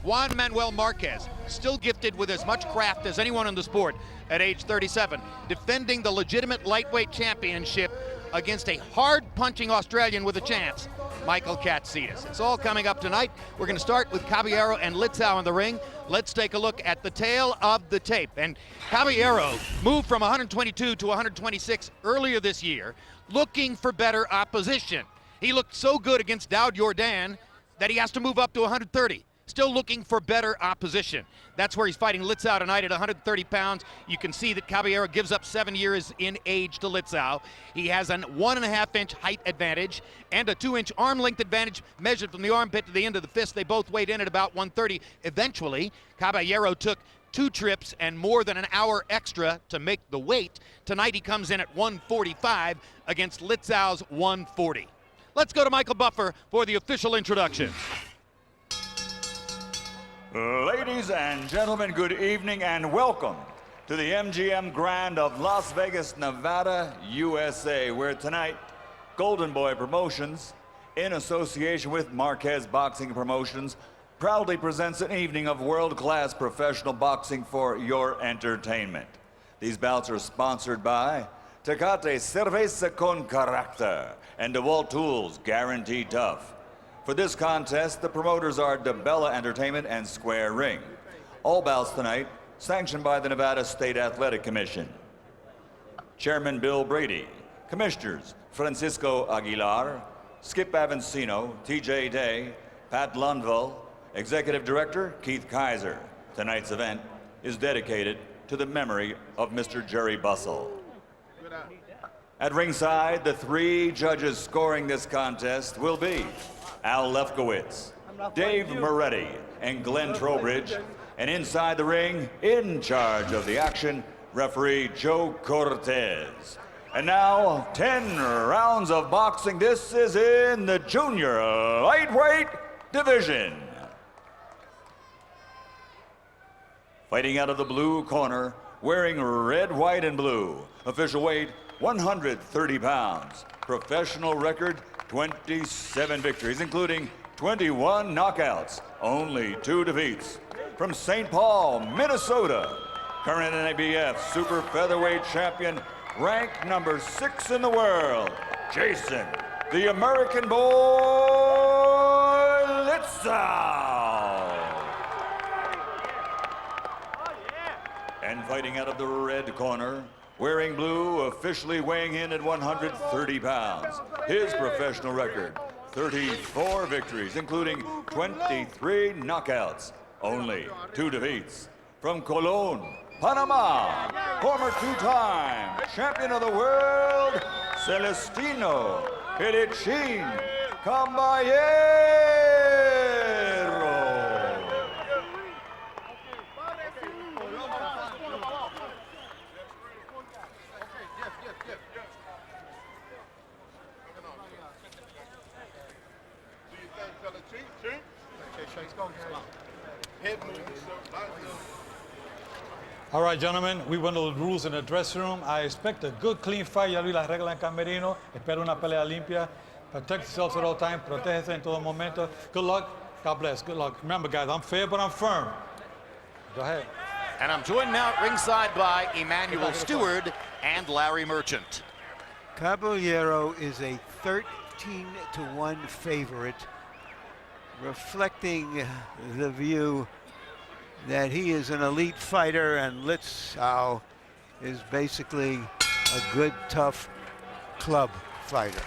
Juan Manuel Marquez, still gifted with as much craft as anyone in the sport at age 37, defending the legitimate lightweight championship against a hard-punching Australian with a chance, Michael Katsidis. It's all coming up tonight. We're going to start with Cabellero and Litzau in the ring. Let's take a look at the tail of the tape. And Cabellero moved from 122 to 126 earlier this year, looking for better opposition. He looked so good against Daud Yordan that he has to move up to 130. Still looking for better opposition. That's where he's fighting Litzau tonight at 130 pounds. You can see that Cabellero gives up 7 years in age to Litzau. He has a 1.5-inch height advantage and a 2-inch arm length advantage measured from the armpit to the end of the fist. They both weighed in at about 130. Eventually, Cabellero took 2 trips and more than an hour extra to make the weight. Tonight he comes in at 145 against Litzau's 140. Let's go to Michael Buffer for the official introduction. Ladies and gentlemen, good evening and welcome to the MGM Grand of Las Vegas, Nevada, USA, where tonight Golden Boy Promotions, in association with Marquez Boxing Promotions, proudly presents an evening of world-class professional boxing for your entertainment. These bouts are sponsored by Tecate Cerveza con Carácter and DeWalt Tools, Guaranteed Tough. For this contest, the promoters are DeBella Entertainment and Square Ring. All bouts tonight sanctioned by the Nevada State Athletic Commission. Chairman Bill Brady, Commissioners Francisco Aguilar, Skip Avancino, TJ Day, Pat Lundvall, Executive Director Keith Kaiser. Tonight's event is dedicated to the memory of Mr. Jerry Bussell. At ringside, the 3 judges scoring this contest will be Al Lefkowitz, Dave Moretti, and Glenn Trowbridge. And inside the ring, in charge of the action, referee Joe Cortez. And now, 10 rounds of boxing. This is in the junior lightweight division. Fighting out of the blue corner, wearing red, white, and blue. Official weight, 130 pounds. Professional record, 27 victories, including 21 knockouts, only 2 defeats. From St. Paul, Minnesota, current NABF super featherweight champion, ranked number 6 in the world, Jason, the American Boy Litzau. And fighting out of the red corner, wearing blue, officially weighing in at 130 pounds. His professional record, 34 victories, including 23 knockouts, only 2 defeats. From Colón, Panama, former 2-time champion of the world, Celistino, Pelichin, Cabellero. All right, gentlemen, we went over the rules in the dressing room. I expect a good, clean fight. Ya vi las reglas en camerino. Espero una pelea limpia. Protect yourselves at all times. Protégese en todo momento. Good luck. God bless. Good luck. Remember, guys, I'm fair, but I'm firm. Go ahead. And I'm joined now at ringside by Emmanuel Stewart and Larry Merchant. Cabellero is a 13-1 favorite, reflecting the view that he is an elite fighter and Litzau is basically a good, tough club fighter.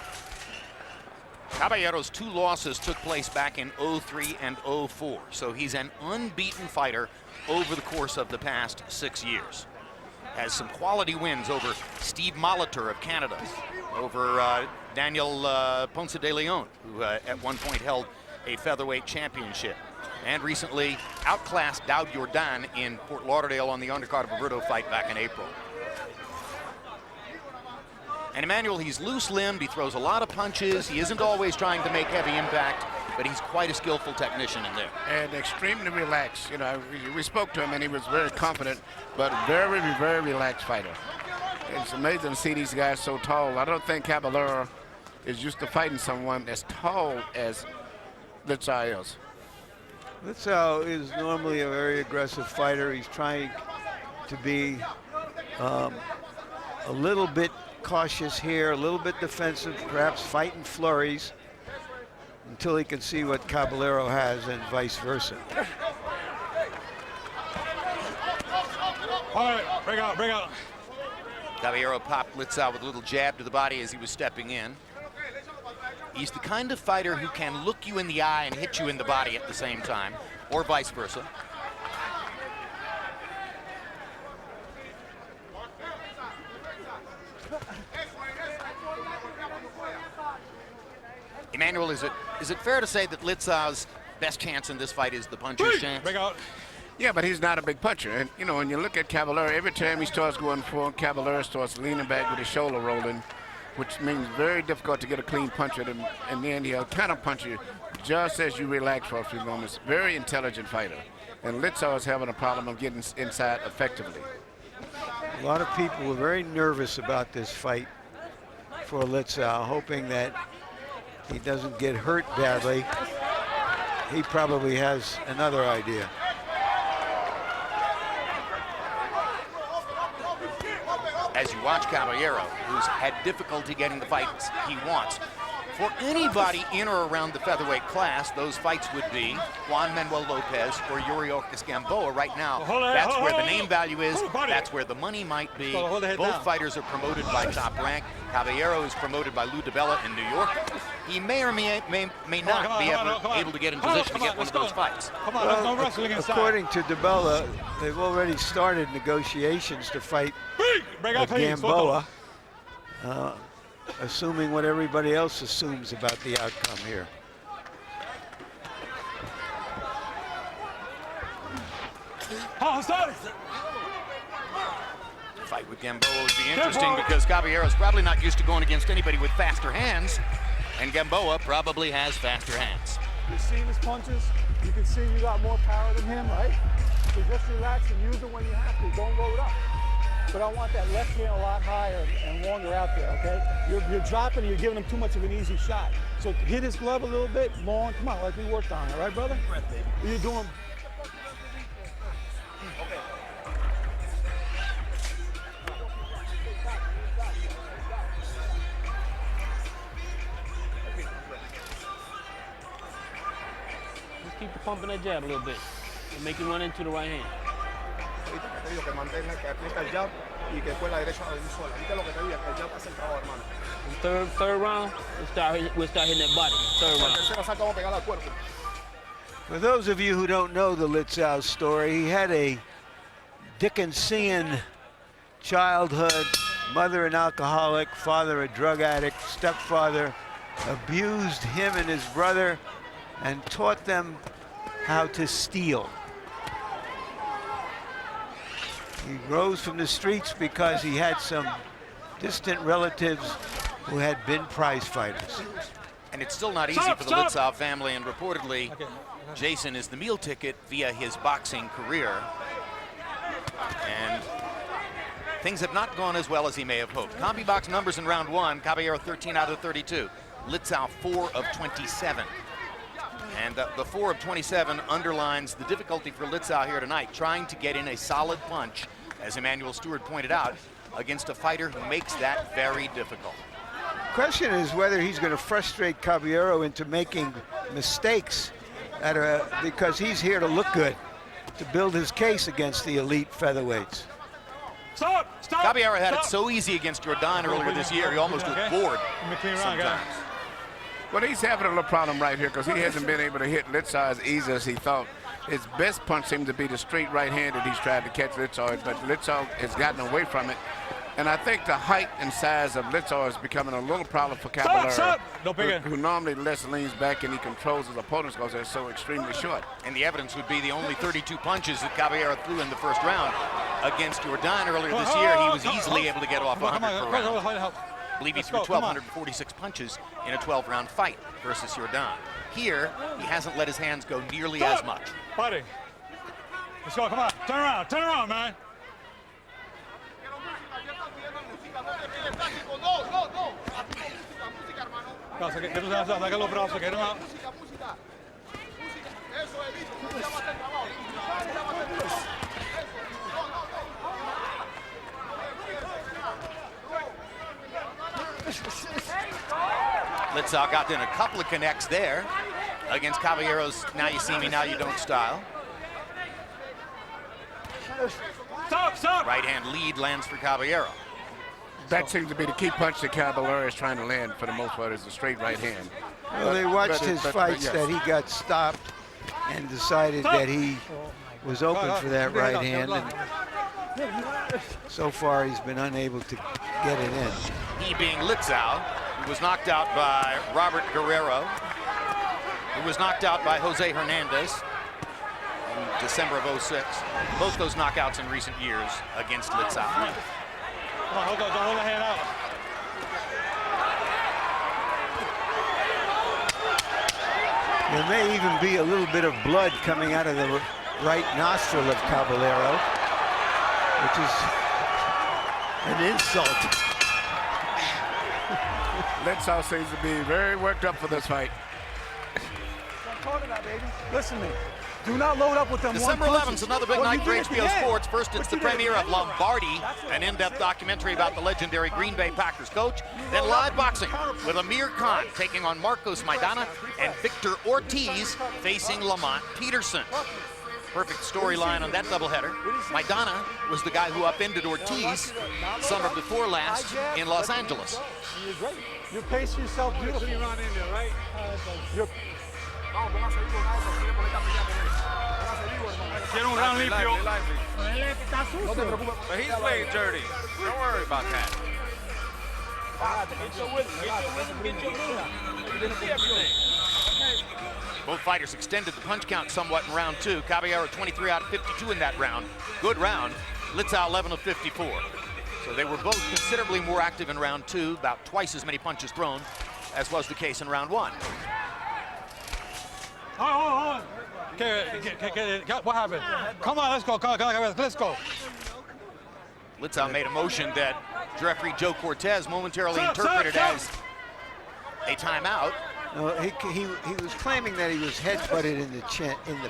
Caballero's 2 losses took place back in 03 and 04, so he's an unbeaten fighter over the course of the past 6 years. Has some quality wins over Steve Molitor of Canada, over Daniel Ponce de Leon, who at one point held a featherweight championship, and recently outclassed Daud Yordan in Fort Lauderdale on the undercard of a Brito fight back in April. And Emmanuel, he's loose-limbed, he throws a lot of punches, he isn't always trying to make heavy impact, but he's quite a skillful technician in there. And extremely relaxed. You know, we spoke to him and he was very confident, but very, very relaxed fighter. It's amazing to see these guys so tall. I don't think Cabellero is used to fighting someone as tall as Litzau is. Litzau is normally a very aggressive fighter. He's trying to be a little bit cautious here, a little bit defensive, perhaps fighting flurries until he can see what Cabellero has and vice versa. All right, break out, break out. Cabellero popped Litzau with a little jab to the body as he was stepping in. He's the kind of fighter who can look you in the eye and hit you in the body at the same time, or vice versa. Emmanuel, is it fair to say that Litzau's best chance in this fight is the puncher's chance? Break out. Yeah, but he's not a big puncher. And, you know, when you look at Cabellero, every time he starts going forward, Cabellero starts leaning back with his shoulder rolling, which means very difficult to get a clean punch at him. And then he'll kind of punch you just as you relax for a few moments. Very intelligent fighter. And Litzau is having a problem of getting inside effectively. A lot of people were very nervous about this fight for Litzau, hoping that he doesn't get hurt badly. He probably has another idea. As you watch Cabellero, who's had difficulty getting the fights he wants. For anybody in or around the featherweight class, those fights would be Juan Manuel Lopez or Yuri Orcas Gamboa. Right now, that's where the name value is. That's where the money might be. Both fighters are promoted by Top Rank. Cabellero is promoted by Lou DiBella in New York. He may or may not be able to get in position to get one of those fights. Well, according to DiBella, they've already started negotiations to fight Gamboa, assuming what everybody else assumes about the outcome here. Fight with Gamboa would be interesting because Caballero's probably not used to going against anybody with faster hands, and Gamboa probably has faster hands. You've seen his punches. You can see you got more power than him, right? So just relax and use it when you have to. Don't load up. But I want that left hand a lot higher and longer out there, okay? You're dropping and you're giving him too much of an easy shot. So hit his glove a little bit, long, come on, like we worked on, all right, brother? You're doing... Just keep pumping that jab a little bit and make him run into the right hand. Third round, we'll start hitting that body. Third round. For those of you who don't know the Litzau story, he had a Dickensian childhood, mother an alcoholic, father a drug addict, stepfather abused him and his brother and taught them how to steal. He rose from the streets because he had some distant relatives who had been prize fighters. And it's still not easy for the Litzau family, and reportedly, Jason is the meal ticket via his boxing career. And things have not gone as well as he may have hoped. CombiBox numbers in round one, Caballero 13 out of 32. Litzau 4 of 27. And the 4 of 27 underlines the difficulty for Litzau here tonight, trying to get in a solid punch, as Emmanuel Stewart pointed out, against a fighter who makes that very difficult. The question is whether he's going to frustrate Caballero into making mistakes because he's here to look good, to build his case against the elite featherweights. Caballero had it so easy against Jordan earlier this year, he almost looked bored sometimes. Well, he's having a little problem right here because he hasn't been able to hit Litzau as easy as he thought. His best punch seems to be the straight right hand that he's tried to catch Litzau, but Litzau has gotten away from it. And I think the height and size of Litzau is becoming a little problem for Caballero, who normally less leans back and he controls his opponents because they're so extremely short. And the evidence would be the only 32 punches that Caballero threw in the first round against Jordan earlier this year. He was easily able to get off 100 per round. I believe he threw 1,246 punches in a 12-round fight versus Jordan. Here, he hasn't let his hands go nearly as much. Buddy, let's go, come on, turn around, man. Saca los brazos, get him out. Litzau got in a couple of connects there against Caballero's now you see me, now you don't style. Stop! Right hand lead lands for Caballero. That seems to be the key punch that Cabellero is trying to land for the most part, is a straight right hand. Well, they watched his fights yes. that he got stopped and decided that he was open for that right hand. And so far, he's been unable to get it in. He being Litzau, who was knocked out by Robert Guerrero, who was knocked out by Jose Hernandez in December of '06. Both those knockouts in recent years against Litzau. Come on, hold the hand out. There may even be a little bit of blood coming out of the right nostril of Caballero, which is an insult. Litzau seems to be very worked up for this fight. That's what I'm talking about, baby. Listen to me. Do not load up with them December one 11th punches. is another big What night you for did at the HBO end. Sports. First, it's What the you did at premiere the of end. Lombardi, an in-depth documentary about the legendary Green Bay Packers coach. Then live boxing with Amir Khan taking on Marcos Maidana and Victor Ortiz facing Lamont Peterson. Perfect storyline on that doubleheader. Maidana was the guy who upended Ortiz summer before last in Los Angeles. You're great. You pace yourself beautifully. Run in there, right? You're Quiero un round limpio. But he's playing dirty. Don't worry about that. Both fighters extended the punch count somewhat in round two. Caballero 23 out of 52 in that round. Good round. Litzau 11 of 54. So they were both considerably more active in round two, about twice as many punches thrown as was the case in round one. Hold on. Okay, what happened? Come on, let's go. Come on, let's go. Litzau made a motion that referee Joe Cortez momentarily interpreted as a timeout. No, he was claiming that he was headbutted in the chin, in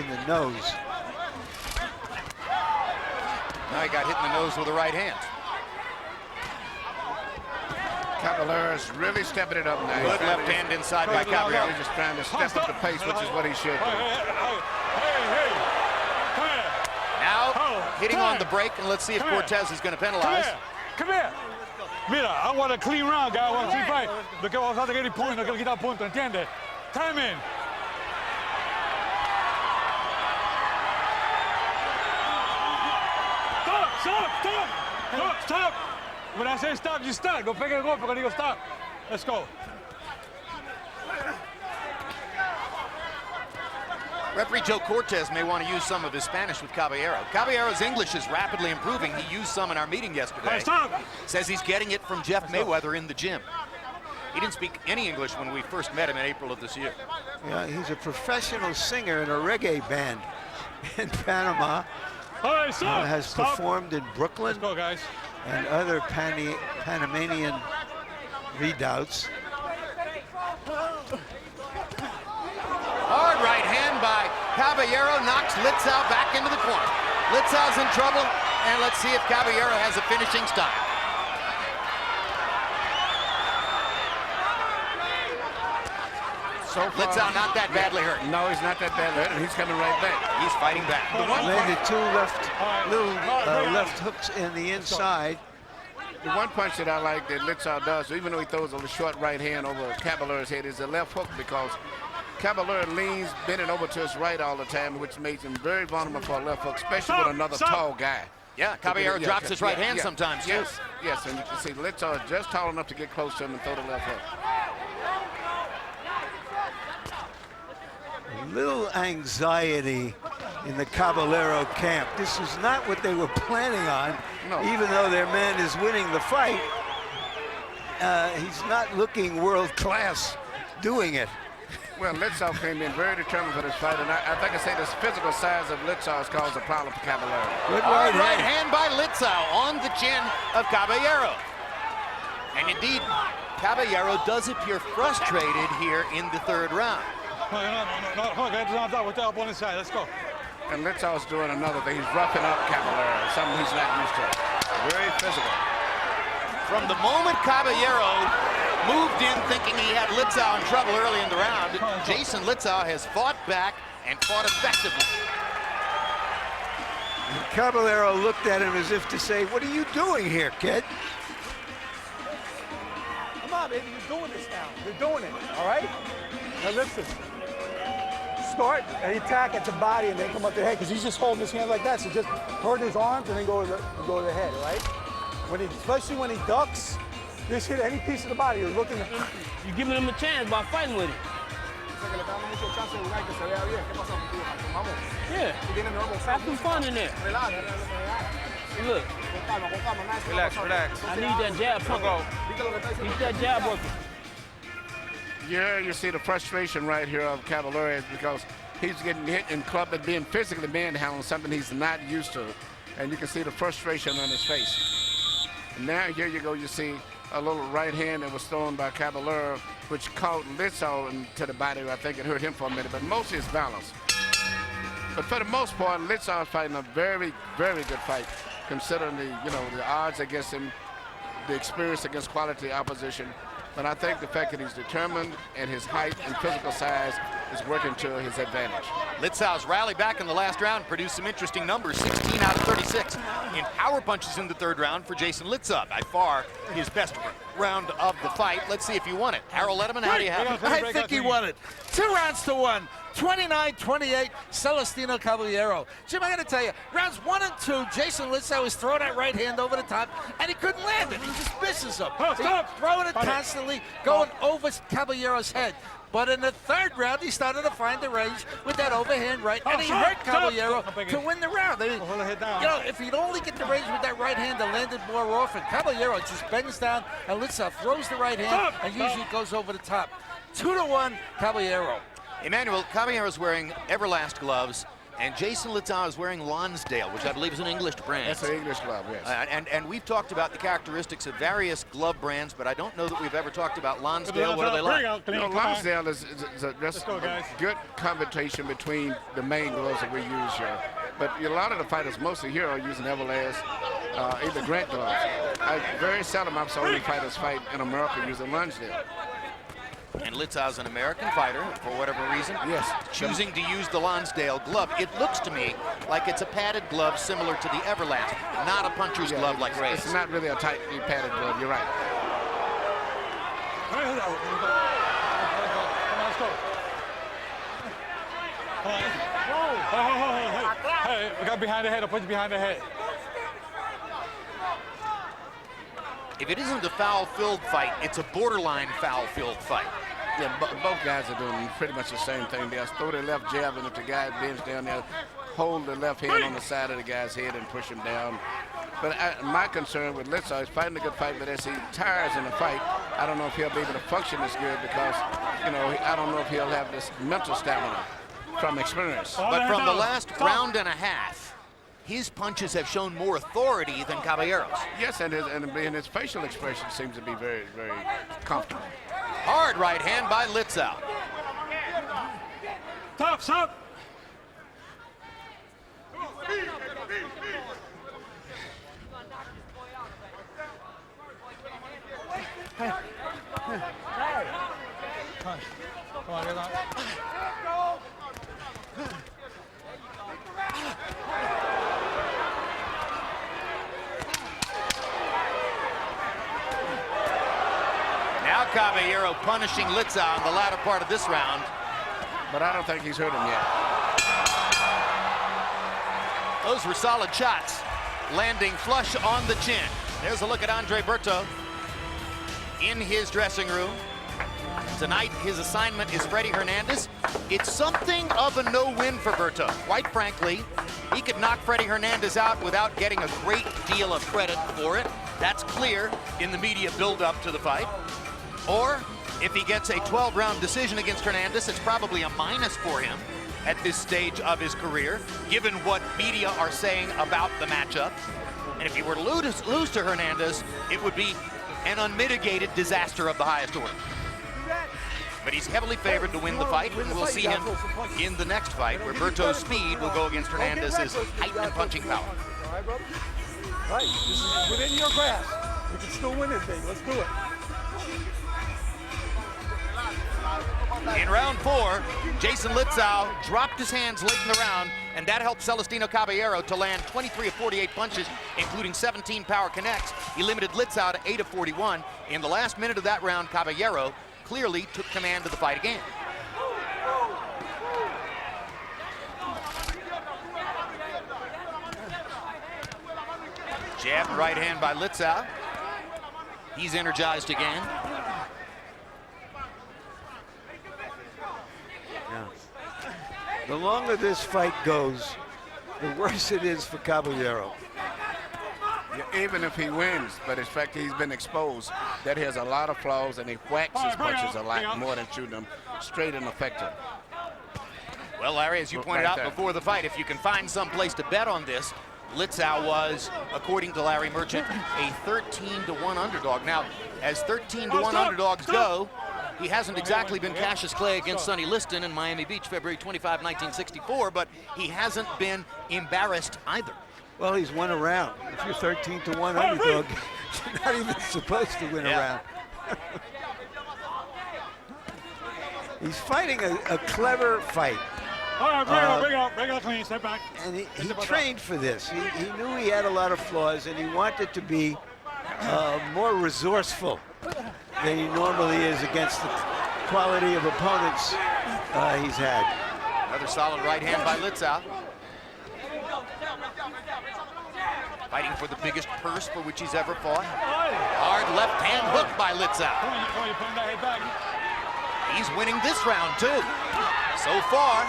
the nose. Now he got hit in the nose with the right hand. Caballero's really stepping it up now. Good left hand inside by Caballero. He's just trying to step up the pace, which is what he should do. Hey, come here. Now hitting on the break, and let's see if Cortez is going to penalize. Come here. Mira, I want a clean round, guy. I want a clean fight. Lo que vamos a hacer es el punto, no quiero quitar punto, ¿entiendes? Timing. Stop. When I say stop, you stop. Go pegue el golpe cuando digo stop. Let's go. Referee Joe Cortez may want to use some of his Spanish with Caballero. Caballero's English is rapidly improving. He used some in our meeting yesterday. Stop. Says he's getting it from Jeff Mayweather in the gym. He didn't speak any English when we first met him in April of this year. Yeah, he's a professional singer in a reggae band in Panama. All right, stop. Has performed in Brooklyn Let's go, guys. and other Panamanian redoubts. Hard right hand by Caballero knocks Litzau back into the corner. Litzau's in trouble, and let's see if Caballero has a finishing style. So far, Litzau not that badly hurt. No, he's not that badly hurt, and he's coming right back. He's fighting back. Landed two left hooks in the inside. The one punch that I like that Litzau does, even though he throws a short right hand over Caballero's head, is a left hook, because Caballero leans, bending over to his right all the time, which makes him very vulnerable for a left hook, especially with another tall guy. Yeah, Caballero drops his right hand sometimes, too. Yes, and you can see Litzau is just tall enough to get close to him and throw the left hook. A little anxiety in the Caballero camp. This is not what they were planning on. No. Even though their man is winning the fight, he's not looking world class doing it. Well, Litzau came in very determined for this fight, and I think I say this physical size of Litzau has caused a problem for Caballero. Good Hard right hand by Litzau on the chin of Caballero. And indeed, Caballero does appear frustrated here in the third round. Come on, get arms out with the elbow on the side. Let's go. And Litzau's doing another thing. He's roughing up Cabellero, something he's not used to. Very physical. From the moment Cabellero moved in thinking he had Litzau in trouble early in the round, Jason Litzau has fought back and fought effectively. And Cabellero looked at him as if to say, what are you doing here, kid? Come on, baby, you're doing this now. You're doing it, all right? Now listen. Start and attack at the body and then come up the head because he's just holding his hand like that. So just hurt his arms and then go to the head, right? Especially when he ducks, just hit any piece of the body. You're looking at. You're giving him a chance by fighting with him. Yeah. Have some fun in there. Look. Relax, relax. I need that jab pump. Keep that jab working. Yeah, you see the frustration right here of Cabellero is because he's getting hit and clubbed and being physically manhandled, something he's not used to. And you can see the frustration on his face. And now here you go, you see a little right hand that was thrown by Cabellero, which caught Litzau into the body. I think it hurt him for a minute, but mostly his balance. But for the most part, Litzau is fighting a very, very good fight, considering the odds against him, the experience against quality opposition. But I think the fact that he's determined and his height and physical size is working to his advantage. Litzau's rally back in the last round produced some interesting numbers, 16 out of 36 in power punches in the third round for Jason Litzau. By far his best round of the fight. Let's see if you won it. Harold Letterman, how do you have it? I think he won it. 2 rounds to 1. 29-28, Celistino Cabellero. Jim, I got to tell you, rounds 1 and 2, Jason Litzau was throwing that right hand over the top, and he couldn't land it. He just misses him. He's throwing it constantly, going over Caballero's head. But in the third round, he started to find the range with that overhand right, and he hurt Cabellero to win the round. I mean, if he'd only get the range with that right hand, that landed more often. Cabellero just bends down, and Litzau throws the right hand, and usually goes over the top. 2-1, Cabellero. Emmanuel, Caballero is wearing Everlast gloves, and Jason Litzau is wearing Lonsdale, which I believe is an English brand. That's an English glove, yes. And we've talked about the characteristics of various glove brands, but I don't know that we've ever talked about Lonsdale. What are they like? Lonsdale is a good combination between the main gloves that we use here. But a lot of the fighters mostly here are using Everlast, either Grant gloves. Very seldom I've seen any fighters fight in America using Lonsdale. And Litzau's an American fighter, for whatever reason, yes, choosing to use the Lonsdale glove. It looks to me like it's a padded glove similar to the Everlast, not a puncher's glove like Ray's. It's not really a tightly padded glove, you're right. Hey, we got behind the head. I'll put you behind the head. If it isn't a foul-filled fight, it's a borderline foul-filled fight. Yeah, both guys are doing pretty much the same thing. They'll throw their left jab, and if the guy bends down there, hold the left hand on the side of the guy's head and push him down. But my concern with Litzau is fighting a good fight, but as he tires in the fight, I don't know if he'll be able to function as good because, I don't know if he'll have this mental stamina from experience. But from the last round and a half, his punches have shown more authority than Caballero's. Yes, and his facial expression seems to be very, very comfortable. Hard right hand by Litzau. Stop, stop. Hey. Come on, get on. Now Caballero punishing Litzau in the latter part of this round. But I don't think he's hurt him yet. Those were solid shots, landing flush on the chin. There's a look at Andre Berto in his dressing room. Tonight, his assignment is Freddie Hernandez. It's something of a no-win for Berto. Quite frankly, he could knock Freddie Hernandez out without getting a great deal of credit for it. That's clear in the media build-up to the fight. Or, if he gets a 12-round decision against Hernandez, it's probably a minus for him at this stage of his career, given what media are saying about the matchup. And if he were to lose to Hernandez, it would be an unmitigated disaster of the highest order. but he's heavily favored to win the fight, and we'll see him in the next fight. Roberto's speed will go against Hernandez's height and punching power. All right, brother? Right, this is within your grasp. We can still win this thing. Let's do it. In round 4, Jason Litzau dropped his hands late in the round, and that helped Celistino Cabellero to land 23 of 48 punches, including 17 power connects. He limited Litzau to 8 of 41. In the last minute of that round, Cabellero clearly took command of the fight again. Jab and right hand by Litzau. He's energized again. The longer this fight goes, the worse it is for Cabellero. Yeah, even if he wins, but in fact he's been exposed, that he has a lot of flaws and he whacks his punches a lot more than shooting them straight and effective. Well, Larry, as you pointed out before the fight, if you can find some place to bet on this, Litzau was, according to Larry Merchant, a 13-to-1 underdog. Now, as 13-to-1 underdogs go, he hasn't exactly been Cassius Clay against Sonny Liston in Miami Beach, February 25, 1964, but he hasn't been embarrassed either. Well, he's won a round. If you're 13-to-1 underdog, you're not even supposed to win a round. He's fighting a clever fight. All right, bring it clean, step back. And he trained for this. He knew he had a lot of flaws, and he wanted to be more resourceful than he normally is against the quality of opponents he's had. Another solid right hand by Litzau. Fighting for the biggest purse for which he's ever fought. Hard left hand hook by Litzau. He's winning this round too. So far.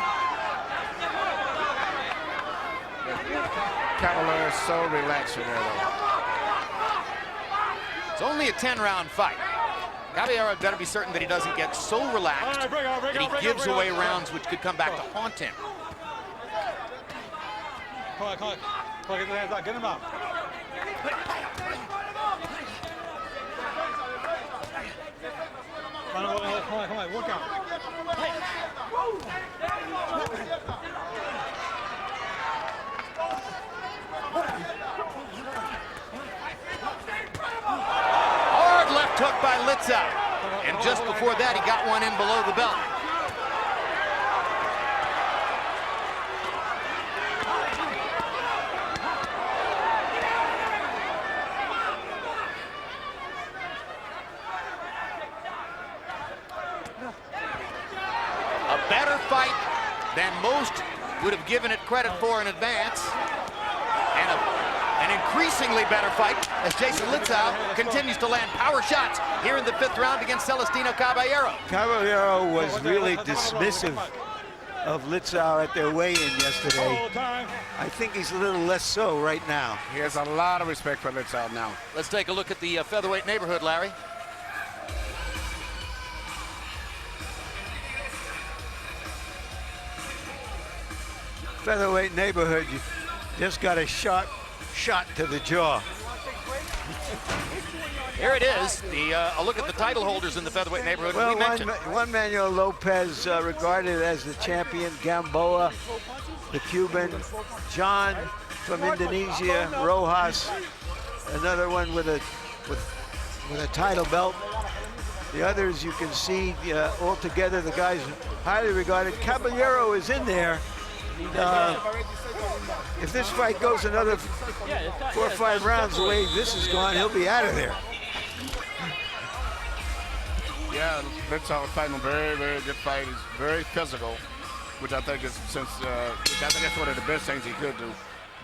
Cabellero is so relaxed in there though. It's only a 10-round fight. Cabellero better be certain that he doesn't get so relaxed that he gives away rounds which could come back to haunt him. Come on, get the hands out, get him out. Come on, work out. Hard left hook by Litzau. And just before that, he got one in below the belt. A better fight than most would have given it credit for in advance. And an increasingly better fight as Jason Litzau continues to land power shots here in the 5th round against Celistino Cabellero. Cabellero was really dismissive of Litzau at their weigh-in yesterday. I think he's a little less so right now. He has a lot of respect for Litzau now. Let's take a look at the featherweight neighborhood, Larry. Featherweight neighborhood, you just got a sharp shot to the jaw. Here it is, a look at the title holders in the featherweight neighborhood. Well, we mentioned. Juan Manuel Lopez regarded as the champion, Gamboa, the Cuban, John from Indonesia, Rojas, another one with a title belt. The others you can see all together, the guys highly regarded. Cabellero is in there. If this fight goes another 4 or 5 rounds the way this is gone, he'll be out of there. Yeah, Litzau is fighting a very, very good fight. He's very physical, which I think is that's one of the best things he could do.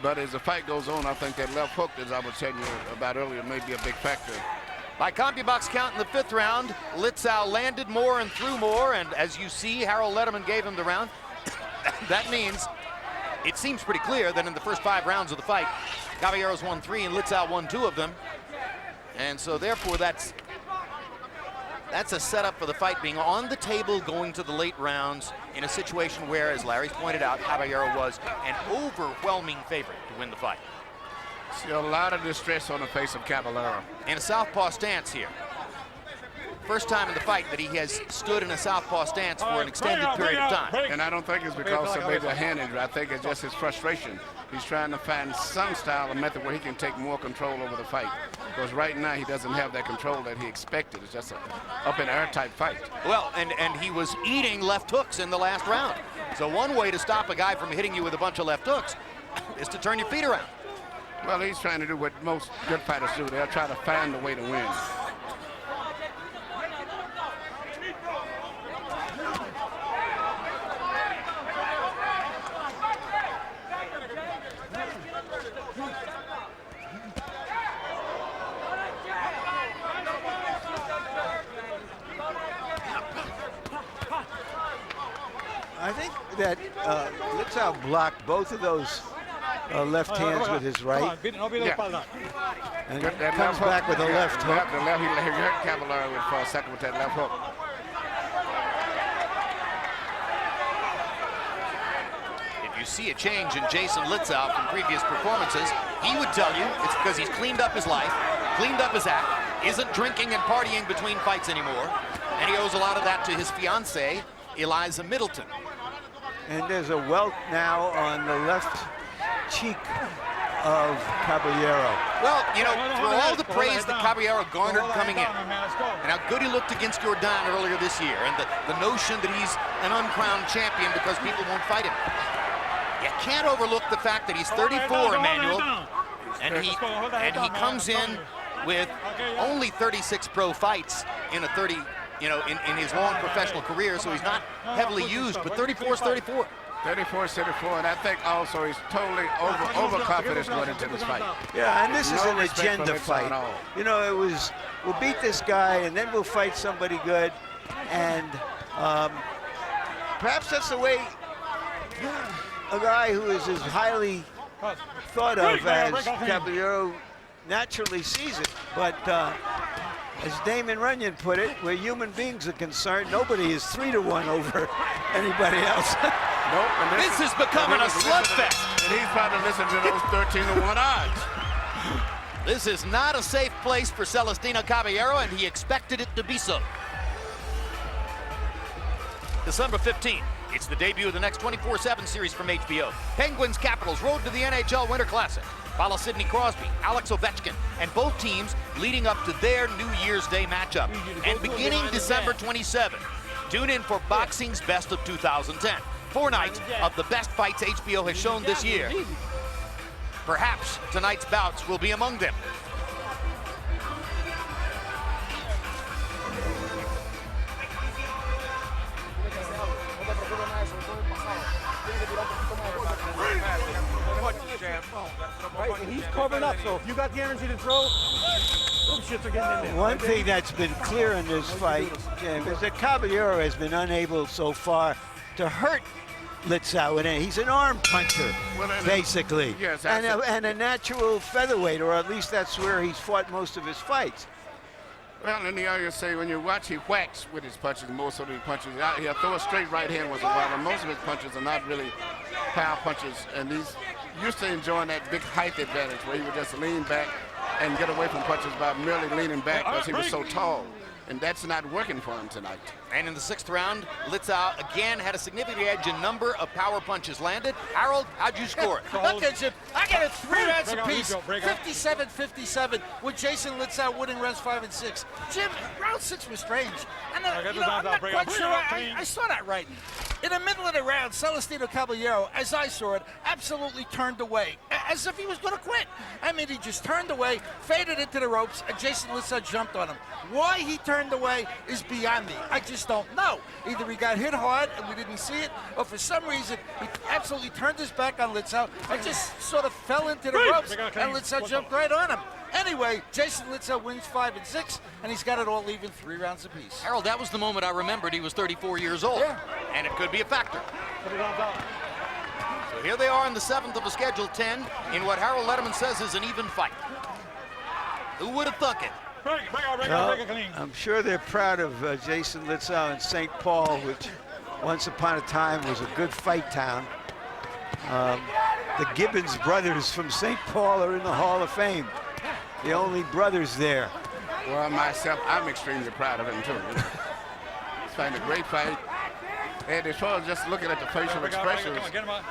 But as the fight goes on, I think that left hook, as I was telling you about earlier, may be a big factor. By CompuBox count in the 5th round, Litzau landed more and threw more, and as you see, Harold Letterman gave him the round. That means it seems pretty clear that in the first 5 rounds of the fight, Caballero's won 3 and Litzau won 2 of them. And so therefore that's a setup for the fight being on the table going to the late rounds in a situation where, as Larry's pointed out, Cabellero was an overwhelming favorite to win the fight. See a lot of distress on the face of Cabellero. In a southpaw stance here. first time in the fight that he has stood in a southpaw stance for an extended period of time. And I don't think it's because of maybe a hand injury. I think it's just his frustration. He's trying to find some style or method where he can take more control over the fight. Because right now he doesn't have that control that he expected. It's just a up-in-air type fight. Well, and he was eating left hooks in the last round. So one way to stop a guy from hitting you with a bunch of left hooks is to turn your feet around. Well, he's trying to do what most good fighters do. They'll try to find a way to win. I think that Litzau blocked both of those left hands with his right. And That comes left back hook, with a left hook. The left, he hurt Cabellero for a second with that left hook. If you see a change in Jason Litzau from previous performances, he would tell you it's because he's cleaned up his life, cleaned up his act, isn't drinking and partying between fights anymore, and he owes a lot of that to his fiancée, Eliza Middleton. And there's a welt now on the left cheek of Cabellero. Well, you know, for all the praise that Cabellero garnered coming in, and how good he looked against Jordan earlier this year, and the notion that he's an uncrowned champion because people won't fight him, you can't overlook the fact that he's 34, Emmanuel, and he comes in with only 36 pro fights in a 30, you know, in his long professional career, so he's not heavily used, but 34 is 34. 34, and I think also he's totally overconfident going into this fight. Yeah, and this is No an respect for agenda Litzau fight. at all. You know, it was, we'll beat this guy and then we'll fight somebody good. And perhaps that's the way a guy who is as highly thought of as Cabellero naturally sees it. But as Damon Runyon put it, where human beings are concerned, nobody is 3-1 over anybody else. Nope, and This is becoming a slugfest. And he's probably listening to those 13-1 odds. This is not a safe place for Celistino Cabellero, and he expected it to be so. December 15th, it's the debut of the next 24/7 series from HBO. Penguins Capitals Road to the NHL Winter Classic. Follow Sidney Crosby, Alex Ovechkin, and both teams leading up to their New Year's Day matchup. And beginning December 27th, tune in for boxing's best of 2010. 4 nights of the best fights HBO has shown this year. Perhaps tonight's bouts will be among them. Right, and he's covering up, so if you got the energy to throw, those shits are getting in there. One thing that's been clear in this fight, Jim, is that Cabellero has been unable so far to hurt Litzau. And he's an arm puncher, basically, yes, and a natural featherweight, or at least that's where he's fought most of his fights. Well, and the other say when you watch, he whacks with his punches. Most of the punches, he'll throw a straight right hand once in a while, and most of his punches are not really power punches. And he's used to enjoying that big height advantage where he would just lean back and get away from punches by merely leaning back because he was so tall. And that's not working for him tonight. And in the 6th round, Litzau again had a significant edge in number of power punches landed. Harold, how'd you score it? Okay, Jim, I got it 3 rounds apiece, 57-57, with Jason Litzau winning rounds 5 and 6. Jim, round 6 was strange. And you know, I'm not quite sure I saw that right. In the middle of the round, Celistino Cabellero, as I saw it, absolutely turned away, as if he was going to quit. I mean, he just turned away, faded into the ropes, and Jason Litzau jumped on him. Why he turned away is beyond me. I just don't know. Either he got hit hard and we didn't see it, or for some reason he absolutely turned his back on Litzau and just sort of fell into the ropes, and Litzau jumped right on him. Anyway, Jason Litzau wins 5 and 6, and he's got it all even 3 rounds apiece. Harold, that was the moment I remembered he was 34 years old. Yeah. And it could be a factor. So here they are in the 7th of a scheduled 10 in what Harold Letterman says is an even fight. Who would have thunk it? Well, I'm sure they're proud of Jason Litzau in St. Paul, which once upon a time was a good fight town. The Gibbons brothers from St. Paul are in the Hall of Fame. The only brothers there. Well, myself, I'm extremely proud of him, too. He's fighting a great fight. And as far as just looking at the facial expressions,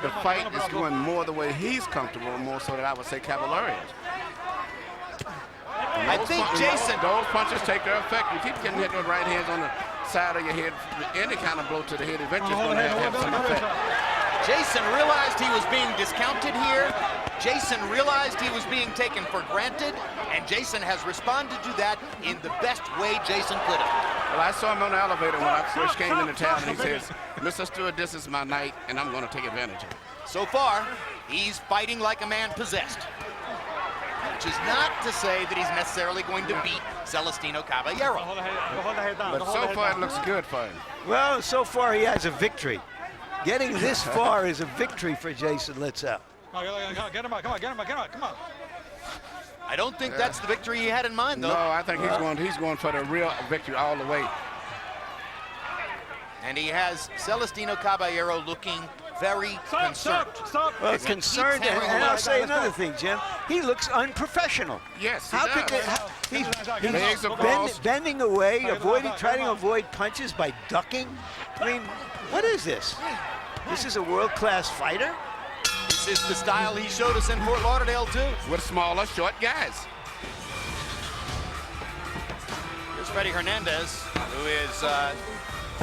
the fight is going more the way he's comfortable, more so that I would say Cabellero is. I think Jason... Those punches take their effect. You keep getting hit with right hands on the side of your head, any kind of blow to the head eventually is going to have some effect. Jason realized he was being discounted here. Jason realized he was being taken for granted, and Jason has responded to that in the best way Jason could have. Well, I saw him on the elevator when I first came into town, and he says, Mr. Stewart, this is my night, and I'm going to take advantage of it. So far, he's fighting like a man possessed, which is not to say that he's necessarily going to beat Celistino Cabellero. But so far, it looks good for him. Well, so far he has a victory. Getting this far is a victory for Jason Litzau. Get him out, come on. I don't think that's the victory he had in mind, though. No, I think he's going for the real victory all the way. And he has Celistino Cabellero looking very concerned. Well, concerned, and I'll say another thing, Jim. He looks unprofessional. Yes, How could he's bending away, trying to avoid punches by ducking? I mean, what is this? This is a world-class fighter? This is the style he showed us in Fort Lauderdale, too. With smaller, short guys. Here's Freddie Hernandez, who is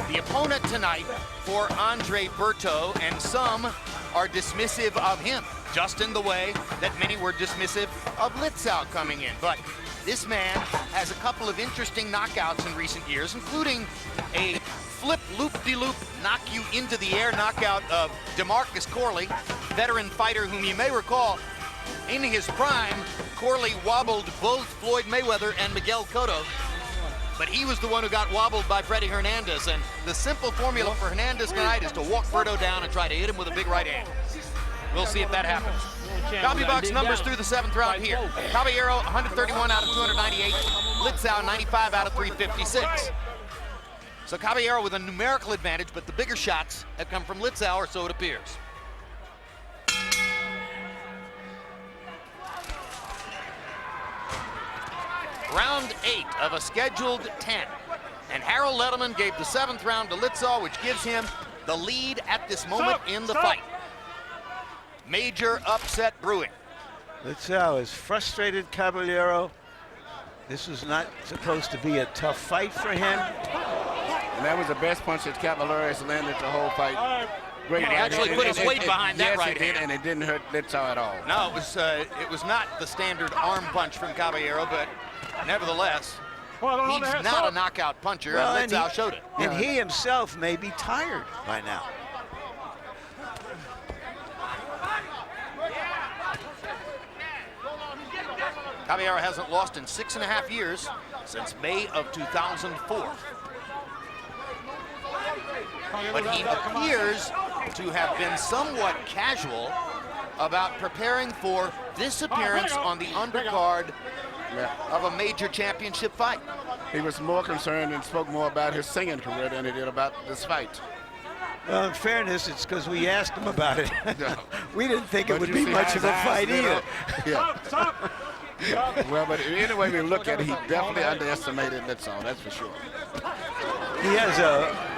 the opponent tonight for Andre Berto, and some are dismissive of him, just in the way that many were dismissive of Litzau coming in. But this man has a couple of interesting knockouts in recent years, including a flip loop-de-loop knock you into the air knockout of DeMarcus Corley, veteran fighter whom you may recall in his prime, Corley wobbled both Floyd Mayweather and Miguel Cotto, but he was the one who got wobbled by Freddie Hernandez, and the simple formula for Hernandez tonight is to walk Berto down and try to hit him with a big right hand. We'll see if that happens. Copy box numbers through the 7th round here. Cabellero, 131 out of 298. Litzau, 95 out of 356. So Cabellero with a numerical advantage, but the bigger shots have come from Litzau, or so it appears. Round 8 of a scheduled 10. And Harold Letterman gave the 7th round to Litzau, which gives him the lead at this moment in the fight. Major upset brewing. Litzau has frustrated Cabellero. This was not supposed to be a tough fight for him. And that was the best punch that Cabellero has landed the whole fight. Great. He actually put his weight behind that right hand. And it didn't hurt Litzau at all. No, it was not the standard arm punch from Cabellero, but nevertheless, he's not a knockout puncher, and Litzau showed it. And he himself may be tired by now. Cabellero hasn't lost in 6.5 years, since May of 2004. But he appears to have been somewhat casual about preparing for this appearance on the undercard of a major championship fight. He was more concerned and spoke more about his singing career than he did about this fight. Well, in fairness, it's because we asked him about it. No. We didn't think it would be much of a fight either. Well, but anyway we look at it, he definitely underestimated Litzau, that's for sure. He has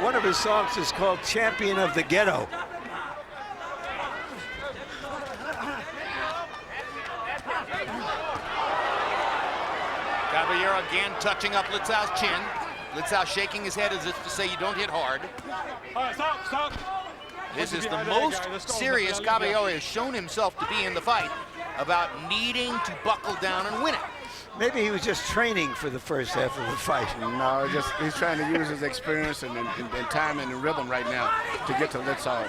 one of his songs is called Champion of the Ghetto. Cabellero again touching up Litzau's chin. Litzau shaking his head as if to say, you don't hit hard. Stop. This is the most serious Cabellero has shown himself to be in the fight, about needing to buckle down and win it. Maybe he was just training for the first half of the fight. No, he's trying to use his experience and time and rhythm right now to get to Litzau.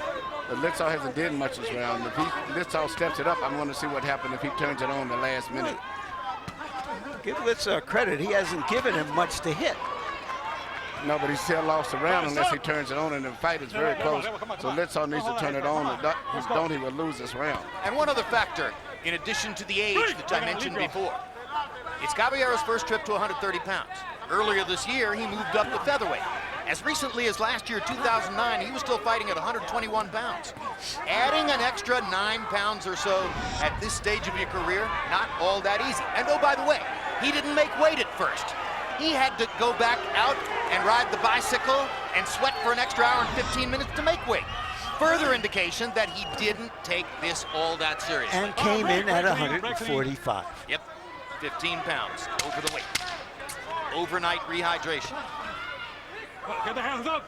But Litzau hasn't did much this round. If Litzau steps it up, I'm going to see what happens if he turns it on the last minute. Give Litzau credit, he hasn't given him much to hit. No, but he still lost the round unless he turns it on, and the fight is very close. So Litzau needs to turn it on. If don't, he will lose this round. And one other factor, in addition to the age that I mentioned before, it's Caballero's first trip to 130 pounds. Earlier this year, he moved up to featherweight. As recently as last year, 2009, he was still fighting at 121 pounds. Adding an extra 9 pounds or so at this stage of your career, not all that easy. And oh, by the way, he didn't make weight at first. he had to go back out and ride the bicycle and sweat for an extra hour and 15 minutes to make weight. Further indication that he didn't take this all that seriously. And came in at 145. Yep, 15 pounds over the weight. Overnight rehydration. Get the hands up.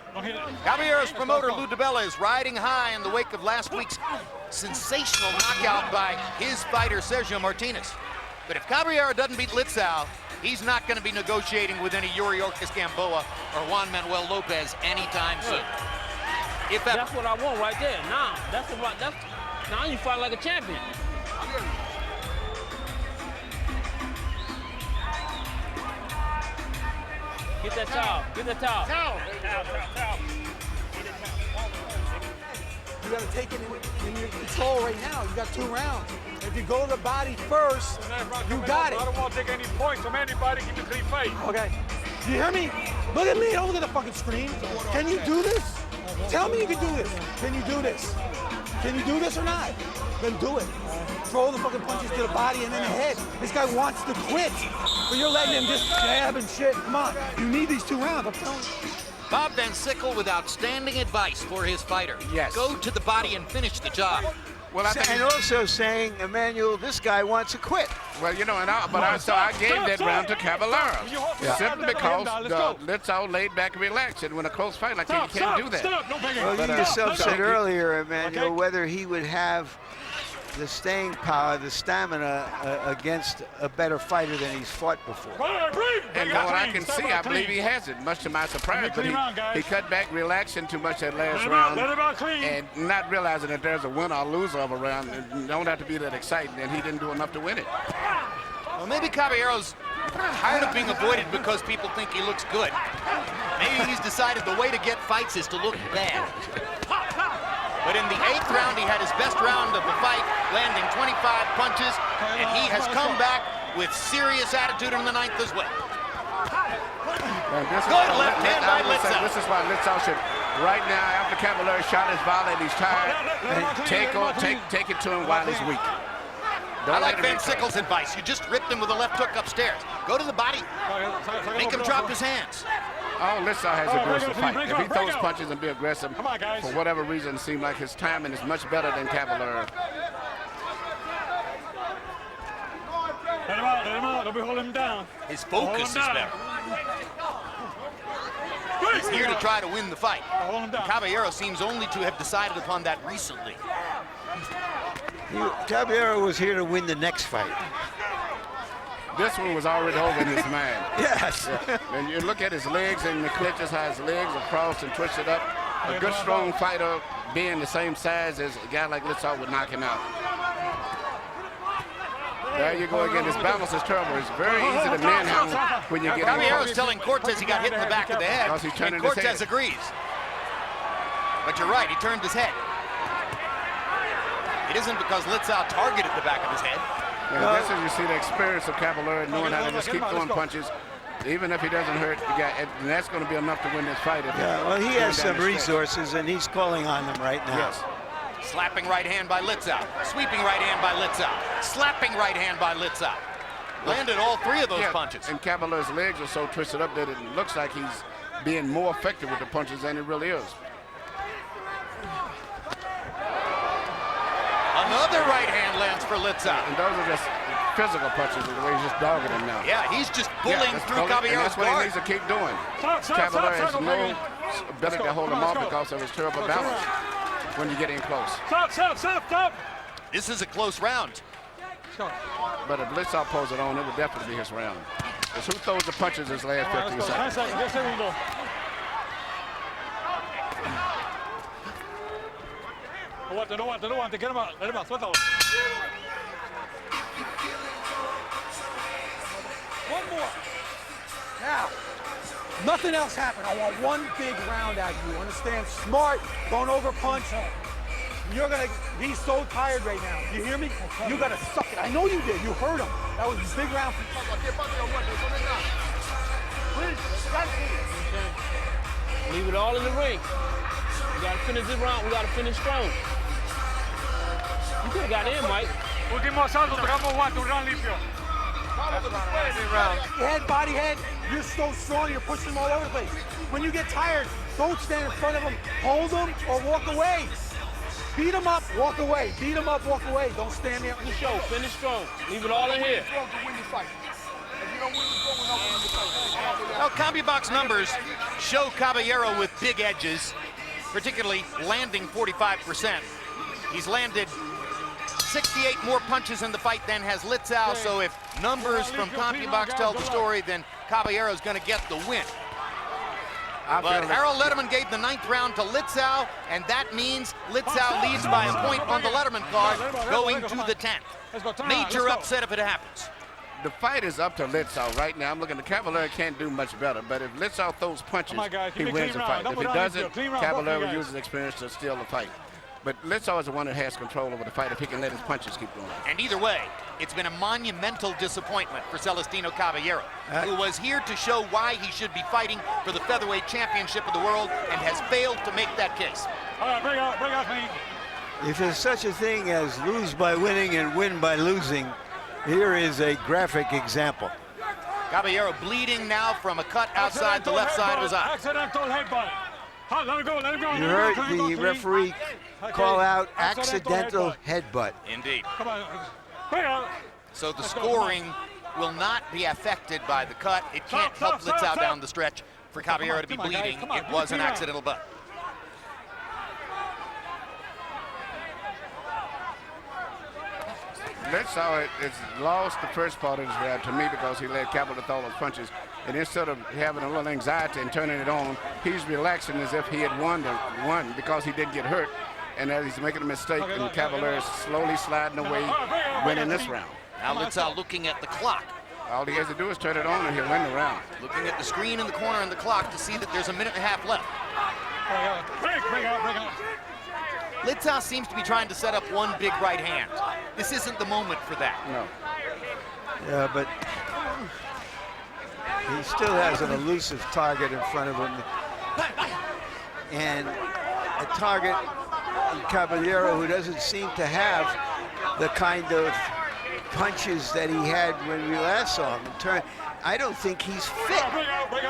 Caballero's promoter Lou DiBella is riding high in the wake of last week's sensational knockout by his fighter Sergio Martinez. But if Caballero doesn't beat Litzau, he's not going to be negotiating with any Yuri Ortiz Gamboa or Juan Manuel Lopez anytime soon. If ever. That's what I want right there. Now, now you fight like a champion. Get that towel. Get that towel. Towel. You got to take it in your control right now. You got 2 rounds. If you go to the body first, you got it. I don't want to take any points from anybody. Give me a clean fight. Okay. Do you hear me? Look at me. Don't look at the fucking screen. Can you do this? Tell me you can do this. Can you do this? Can you do this or not? Then do it. Throw the fucking punches to the body and then the head. This guy wants to quit, but you're letting him just jab and shit. Come on. You need these 2 rounds. I'm telling you. Bob Van Sickle with outstanding advice for his fighter. Yes. Go to the body and finish the job. Well, I think And also saying, Emmanuel, this guy wants to quit. well, you know, I gave that round to Caballero. Simply because Litzau laid back and relaxed. And when a close fight like that, you can't do that. Well, you yourself said earlier, Emmanuel, whether he would have the staying power, the stamina against a better fighter than he's fought before. And what I can see, I believe he has it, much to my surprise. But he cut back, relaxing too much that last round, and not realizing that there's a winner or loser of a round. It don't have to be that exciting, and he didn't do enough to win it. Well, maybe Caballero's tired of being avoided because people think he looks good. Maybe he's decided the way to get fights is to look bad. But in the 8th round, he had his best round of the fight, landing 25 punches, and he has come back with serious attitude in the 9th as well. Good left hand by Litzau. This is why Litzau should, right now, after Caballero shot his volley and he's tired, take it to him while he's weak. I like Van Sickle's advice. You just ripped him with a left hook upstairs. Go to the body. Make him drop his hands. Oh, Litzau has aggressive fight. If he throws punches and be aggressive, for whatever reason, it seems like his timing is much better than Caballero. Let him out. Don't be holding him down. His focus is better. He's here to try to win the fight. Caballero seems only to have decided upon that recently. Caballero was here to win the next fight. This one was already over in his mind. Yes. And you look at his legs and the clinches, how his legs are crossed and twisted up. A good, strong fighter being the same size as a guy like Litzau would knock him out. There you go again. His balance is terrible. It's very easy to manhandle when you get him. Caballero's telling Cortez he got hit in the back of the head, and Cortez agrees. But you're right, he turned his head. It isn't because Litzau targeted the back of his head. Yeah, this is, you see the experience of Caballero knowing how to just keep throwing punches. Even if he doesn't hurt the guy, and that's going to be enough to win this fight. Yeah, well, he has some resources, and he's calling on them right now. Yes. Slapping right hand by Litzau. Sweeping right hand by Litzau. Slapping right hand by Litzau. Landed all 3 of those punches. And Caballero's legs are so twisted up that it looks like he's being more effective with the punches than he really is. Another right hand lands for Litzau. And those are just physical punches, the way he's just dogging him now. Yeah, he's just bullying through Caballero's guard. That's what he guard. needs to keep doing. Caballero has no ability to hold him off because of his terrible balance when you get in close. Stop. This is a close round. But if Litzau pulls it on, it would definitely be his round. Because who throws the punches his last 15 seconds? No aguante, get him out, let him out, suéltalo. One more. Now, nothing else happened. I want one big round out of you. Understand? Smart, don't overpunch. You're going to be so tired right now. You hear me? You got to suck it. I know you did. You heard him. That was a big round for you. Leave it all in the ring. We got to finish this round. We got to finish strong. You could have got in, Mike. Último asalto, tocamos guante, un round limpio. Head, body head. You're so strong, you're pushing them all over the place. When you get tired, don't stand in front of them, hold them, or walk away. Beat them up, walk away. Beat them up, walk away. Don't stand there. Finish strong, finish strong. Leave it all in here. Well, CompuBox numbers show Cabellero with big edges, particularly landing 45%. He's landed 68 more punches in the fight than has Litzau, so if numbers from CompuBox tell the story, then Caballero's going to get the win. But Harold Letterman gave the 9th round to Litzau, and that means Litzau leads by a point on the Letterman card, going to the 10th. Major upset if it happens. The fight is up to Litzau right now. I'm looking at Cabellero can't do much better, but if Litzau throws punches, he wins the fight. If he doesn't, Cabellero uses experience to steal the fight. But Litzau is the one that has control over the fight if he can let his punches keep going. And either way, it's been a monumental disappointment for Celistino Cabellero, who was here to show why he should be fighting for the featherweight championship of the world and has failed to make that case. All right, bring out me. If there's such a thing as lose by winning and win by losing, here is a graphic example. Cabellero bleeding now from a cut outside the left side of his eye. Accidental headbutt. Let him go, let him go. You heard the referee call out accidental headbutt. Indeed. Come on. Bring out. So the scoring will not be affected by the cut. It can't help Litzau down the stretch for Cabellero to be bleeding. It was an accidental butt. Litzau has lost the first part of his round to me because he let Cabellero throw those punches. And instead of having a little anxiety and turning it on, he's relaxing as if he had won because he didn't get hurt. And as he's making a mistake, and Cabellero is slowly sliding away, winning this round. Now Litzau looking at the clock. All he has to do is turn it on and he'll win the round. Looking at the screen in the corner and the clock to see that there's a minute and a half left. Bring out. Litzau seems to be trying to set up one big right hand. This isn't the moment for that. No. Yeah, but he still has an elusive target in front of him. And a target in Cabellero who doesn't seem to have the kind of punches that he had when we last saw him. I don't think he's fit.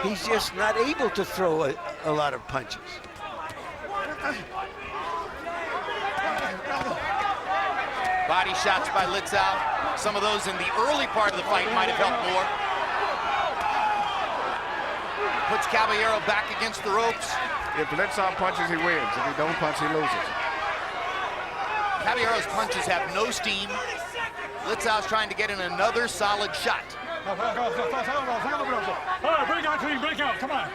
He's just not able to throw a lot of punches. Body shots by Litzau. Some of those in the early part of the fight might have helped more. Puts Cabellero back against the ropes. If Litzau punches, he wins. If he don't punch, he loses. Caballero's punches have no steam. Litzau's trying to get in another solid shot. All right, break out, clean, break out, come on.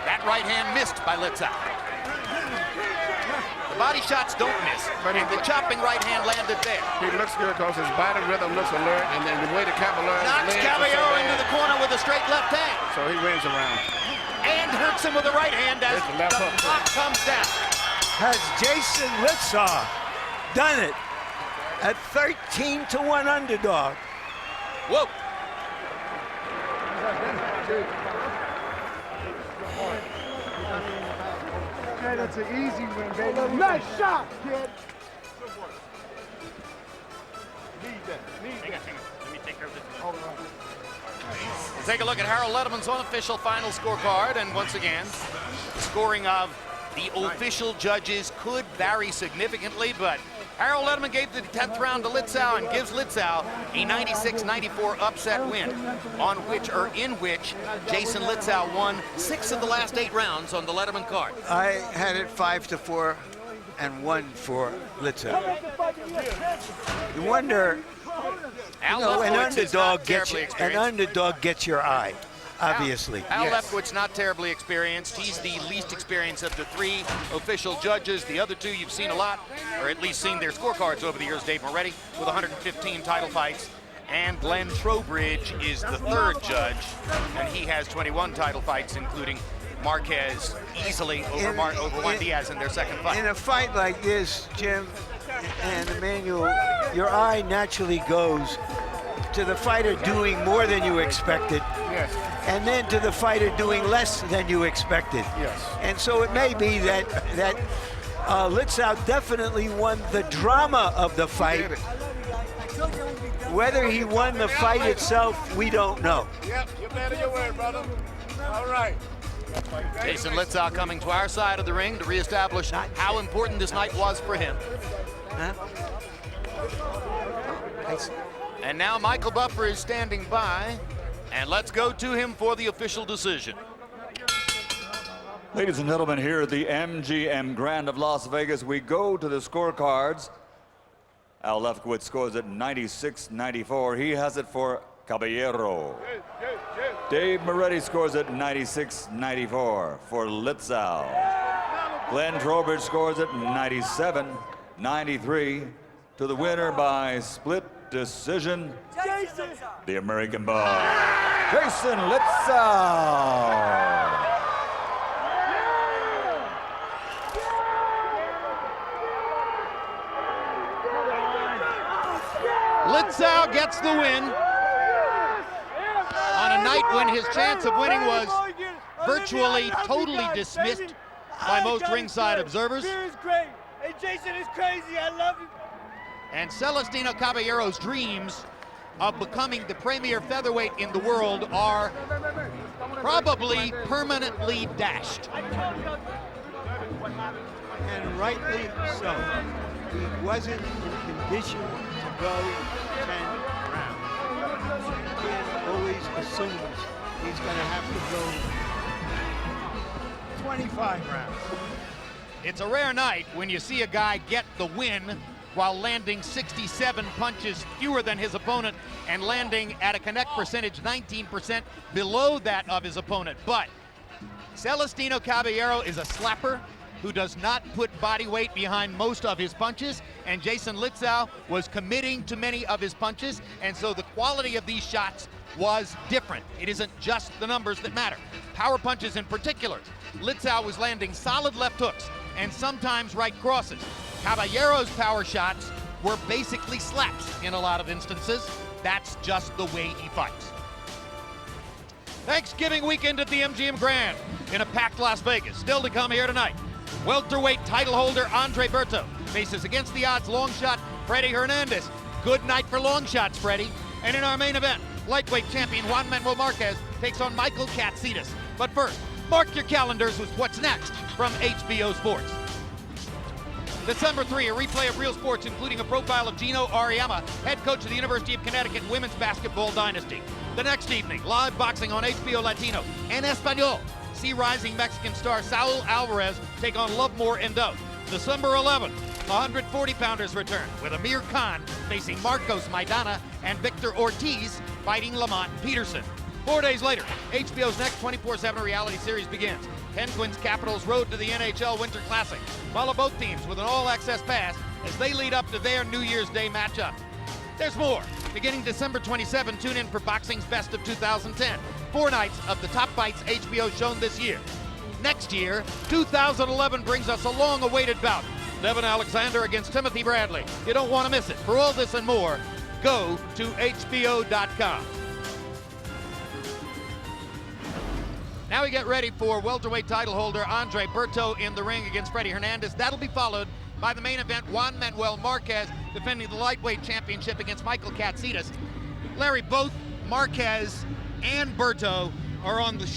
That right hand missed by Litzau. The body shots don't miss, but the chopping right hand landed there. He looks good because his body rhythm looks alert, and then the way the Cabellero knocks Caballero into the corner with a straight left hand. So he wins the round. And hurts him with the right hand as the clock comes down. Has Jason Litzau done it at 13-1 underdog? Whoa. Okay, that's an easy win, baby. Nice shot, kid. We'll take a look at Harold Letterman's unofficial final scorecard, and once again, the scoring of the official judges could vary significantly, but Harold Letterman gave the 10th round to Litzau and gives Litzau a 96-94 upset win, in which Jason Litzau won 6 of the last 8 rounds on the Letterman card. I had it 5-4 and 1 for Litzau. You wonder, an underdog gets your eye, obviously. Al Lefkowitz not terribly experienced. He's the least experienced of the 3 official judges. The other 2 you've seen a lot, or at least seen their scorecards over the years. Dave Moretti with 115 title fights. And Glenn Trowbridge is the 3rd judge, and he has 21 title fights, including Marquez easily over Juan Diaz in their 2nd fight. In a fight like this, Jim and Emmanuel, your eye naturally goes to the fighter doing more than you expected, yes, and then to the fighter doing less than you expected. Yes. And so it may be that Litzau definitely won the drama of the fight. Whether he won the fight itself, we don't know. Yep, you're man of your word, brother. All right. Jason Litzau coming to our side of the ring to reestablish how important this night was for him. Huh? And now Michael Buffer is standing by, and let's go to him for the official decision. Ladies and gentlemen, here at the MGM Grand of Las Vegas, we go to the scorecards. Al Lefkowitz scores at 96-94. He has it for Cabellero. Dave Moretti scores at 96-94 for Litzau. Glenn Trowbridge scores at 97-93 to the winner by split decision, the American Boy, Jason Litzau. Litzau gets the win on a night when his chance of winning was virtually totally dismissed by most ringside observers. Is great. Hey, Jason is crazy. I love you. And Celistino Caballero's dreams of becoming the premier featherweight in the world are probably permanently dashed. And rightly so. He wasn't in condition to go 10 rounds. Champion always assumes he's going to have to go 25 rounds. It's a rare night when you see a guy get the win while landing 67 punches fewer than his opponent and landing at a connect percentage 19% below that of his opponent. But Celistino Caballero is a slapper who does not put body weight behind most of his punches, and Jason Litzau was committing to many of his punches, and so the quality of these shots was different. It isn't just the numbers that matter. Power punches in particular. Litzau was landing solid left hooks and sometimes right crosses. Caballero's power shots were basically slaps in a lot of instances. That's just the way he fights. Thanksgiving weekend at the MGM Grand in a packed Las Vegas. Still to come here tonight. Welterweight title holder Andre Berto faces against the odds long shot Freddie Hernandez. Good night for long shots, Freddie. And in our main event, lightweight champion Juan Manuel Marquez takes on Michael Katsidis. But first, mark your calendars with what's next from HBO Sports. December 3, a replay of Real Sports, including a profile of Gino Auriemma, head coach of the University of Connecticut women's basketball dynasty. The next evening, live boxing on HBO Latino en Espanol. See rising Mexican star Saul Alvarez take on Lovemore Endo. December 11, 140-pounders return with Amir Khan facing Marcos Maidana and Victor Ortiz fighting Lamont Peterson. 4 days later, HBO's next 24/7 reality series begins. Penguins Capitals road to the NHL Winter Classic. Follow both teams with an all-access pass as they lead up to their New Year's Day matchup. There's more. Beginning December 27, tune in for Boxing's Best of 2010. 4 nights of the top fights HBO shown this year. Next year, 2011 brings us a long-awaited bout. Devin Alexander against Timothy Bradley. You don't want to miss it. For all this and more, go to HBO.com. Now we get ready for welterweight title holder Andre Berto in the ring against Freddie Hernandez. That'll be followed by the main event, Juan Manuel Marquez defending the lightweight championship against Michael Katsidis. Larry, both Marquez and Berto are on the short